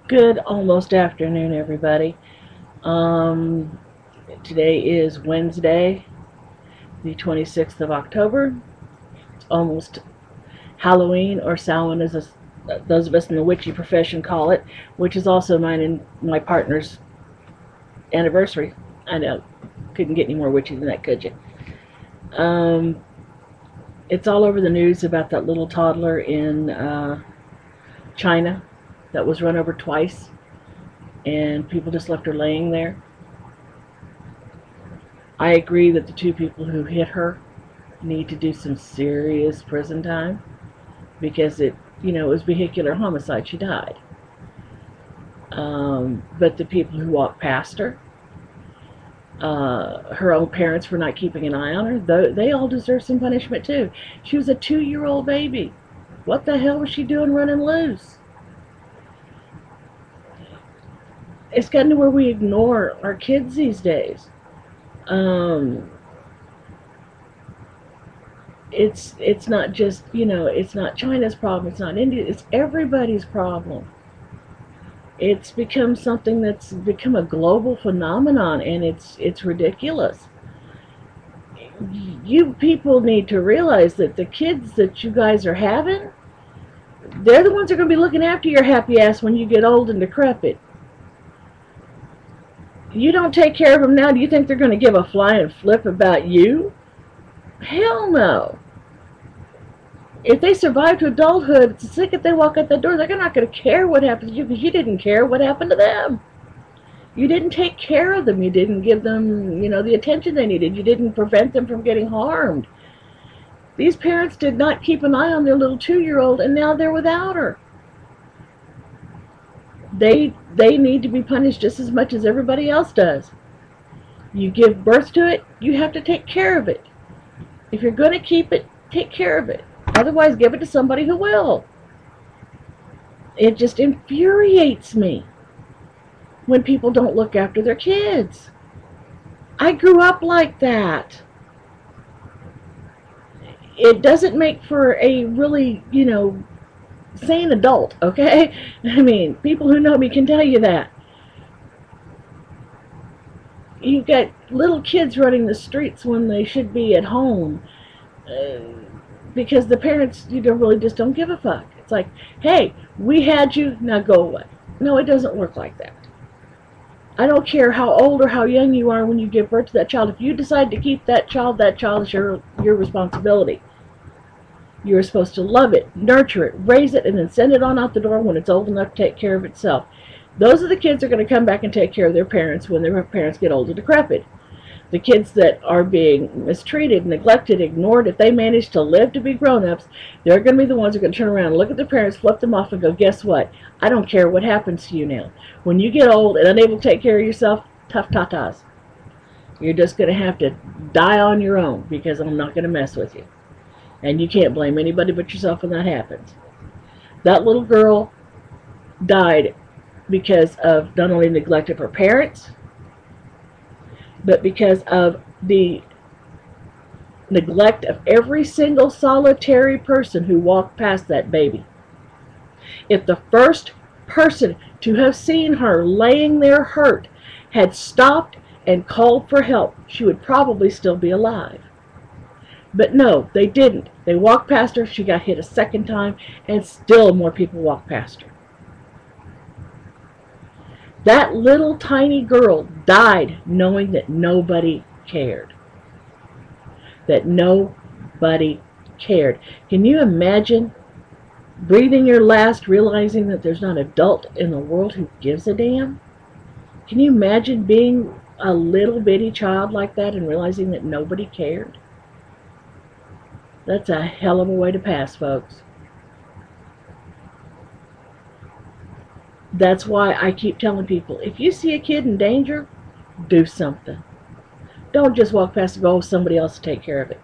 Good almost afternoon, everybody. Um, Today is Wednesday, the 26th of October. It's almost Halloween, or Samhain, as those of us in the witchy profession call it, which is also mine and my partner's anniversary. I know, couldn't get any more witchy than that, could you? Um, it's all over the news about that little toddler in China that was run over twice, and people just left her laying there. I agree that the two people who hit her need to do some serious prison time because it was vehicular homicide. She died. But the people who walked past her, her own parents for not keeping an eye on her, they all deserve some punishment too. She was a 2-year-old baby. What the hell was she doing running loose? It's gotten to where we ignore our kids these days. Um, it's not just it's not China's problem, it's not India, it's everybody's problem. It's become something that's become a global phenomenon, and it's ridiculous. You people need to realize that the kids that you guys are having, they're the ones that are going to be looking after your happy ass when you get old and decrepit. You don't take care of them now, do you think they're going to give a flying flip about you? Hell no. If they survive to adulthood, it's the second they walk out that door, they're not going to care what happened to you because you didn't care what happened to them. You didn't take care of them. You didn't give them, the attention they needed. You didn't prevent them from getting harmed. These parents did not keep an eye on their little 2-year-old, and now they're without her. They need to be punished just as much as everybody else does. You give birth to it, you have to take care of it. If you're going to keep it, take care of it. Otherwise, give it to somebody who will. It just infuriates me when people don't look after their kids. I grew up like that. It doesn't make for a really, sane adult, okay? I mean, people who know me can tell you that. You've got little kids running the streets when they should be at home because the parents, really just don't give a fuck. It's like, hey, we had you, now go away. No, it doesn't work like that. I don't care how old or how young you are when you give birth to that child. If you decide to keep that child is your responsibility. You're supposed to love it, nurture it, raise it, and then send it on out the door when it's old enough to take care of itself. Those are the kids that are going to come back and take care of their parents when their parents get old and decrepit. The kids that are being mistreated, neglected, ignored, if they manage to live to be grown-ups, they're going to be the ones who are going to turn around and look at their parents, flip them off, and go, guess what? I don't care what happens to you now. When you get old and unable to take care of yourself, tough tatas. You're just going to have to die on your own because I'm not going to mess with you. And you can't blame anybody but yourself when that happens. That little girl died because of not only neglect of her parents, but because of the neglect of every single solitary person who walked past that baby. If the first person to have seen her laying there hurt had stopped and called for help, she would probably still be alive. But no, they didn't. They walked past her, she got hit a second time, and still more people walked past her. That little tiny girl died knowing that nobody cared. That nobody cared. Can you imagine breathing your last, realizing that there's not an adult in the world who gives a damn? Can you imagine being a little bitty child like that and realizing that nobody cared? That's a hell of a way to pass, folks. That's why I keep telling people, if you see a kid in danger, do something. Don't just walk past and go, oh, somebody else will take care of it.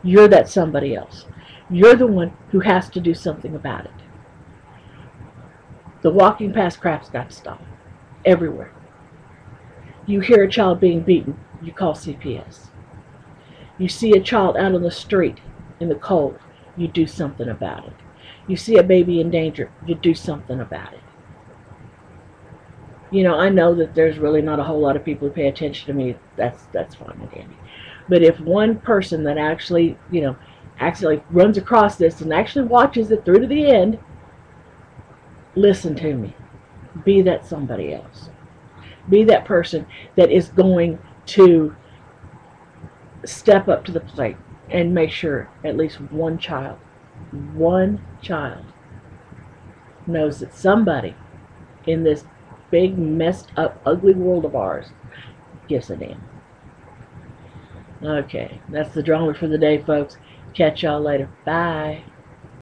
You're that somebody else. You're the one who has to do something about it. The walking past crap's got to stop. Everywhere. You hear a child being beaten, you call CPS. You see a child out on the street in the cold, you do something about it. You see a baby in danger, you do something about it. I know that there's really not a whole lot of people who pay attention to me. That's fine and dandy. But if one person that actually, actually runs across this and actually watches it through to the end, listen to me. Be that somebody else. Be that person that is going to step up to the plate and make sure at least one child knows that somebody in this big, messed up, ugly world of ours gives a damn. Okay, that's the drama for the day, folks. Catch y'all later. Bye.